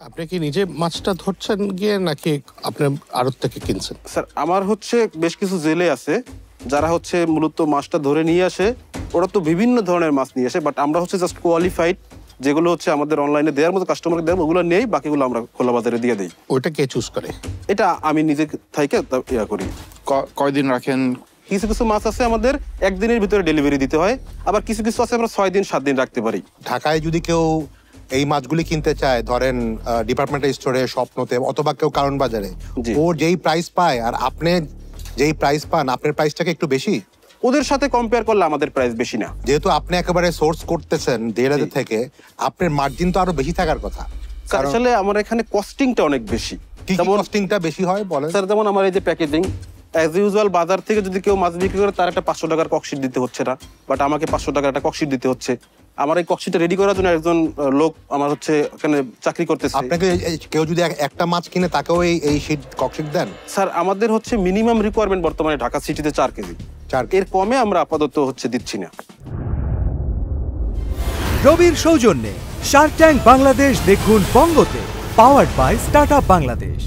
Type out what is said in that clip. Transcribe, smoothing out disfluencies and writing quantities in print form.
আপনি কি নিজে মাছটা ধরছেন গিয়ে নাকি আপনি আড়ত থেকে কিনছেন? স্যার আমার বেশ কিছু জেলে আছে যারা মূলত মাছটা ধরে নিয়ে আসে। ওরা তো বিভিন্ন ধরনের মাছ নিয়ে আসে, বাট আমরা জাস্ট কোয়ালিফাইড যেগুলো আমাদের অনলাইনে দেওয়ার মতো কাস্টমারকে দেওয়ার ওগুলো নেই, বাকিগুলো আমরা খোলা বাজারে দিয়ে দিই। ওইটা কে চুজ করে? এটা আমি নিজে থেকে করি। কয়দিন রাখেন? কিছু কিছু মাছ আছে আমাদের একদিনের ভিতরে ডেলিভারি দিতে হয়, আবার কিছু কিছু আছে আমরা 6 দিন 7 দিন রাখতে পারি। ঢাকায় যদি কেউ এই মাছগুলি কিনতে চায়, ধরেন ডিপার্টমেন্টাল স্টোরে, স্বপ্নতে, অথবা কেউ কারণ বাজারে, ও যেই প্রাইস পায় আর আপনি যেই প্রাইস পান, আপনার প্রাইসটাকে একটু বেশি? ওদের সাথে কম্পেয়ার করলে আমাদের প্রাইস বেশি না। যেহেতু আপনি একেবারে সোর্স করতেছেন 1,500 থেকে, আপনার মার্জিন তো আরো বেশি থাকার কথা। আসলে আমার এখানে কস্টিংটা অনেক বেশি। কি কস্টিংটা বেশি হয় বলেন? স্যার যেমন আমার এই যে প্যাকেজিং, অ্যাজ ইউজুয়াল বাজার থেকে যদি কেউ মাছ বিক্রি করে তার একটা 500 টাকার ককশিট দিতে হচ্ছে না, বাট আমাকে 500 টাকার একটা ককশিট দিতে হচ্ছে। আমার এই ককশিটটা রেডি করার জন্য একজন লোক আমার এখানে চাকরি করতেছে। আপনাকে কেউ যদি একটা মাছ কিনে তাকেও এই শীট ককশিট দেন? স্যার আমাদের মিনিমাম রিকোয়ারমেন্ট বর্তমানে ঢাকা সিটিতে 4 কেজি। এর কমে আমরা আপাতত দিচ্ছি না। রবির সৌজন্যে শার্ক ট্যাঙ্ক বাংলাদেশ দেখুন বঙ্গতে, পাওয়ার্ড বাই স্টার্টআপ বাংলাদেশ।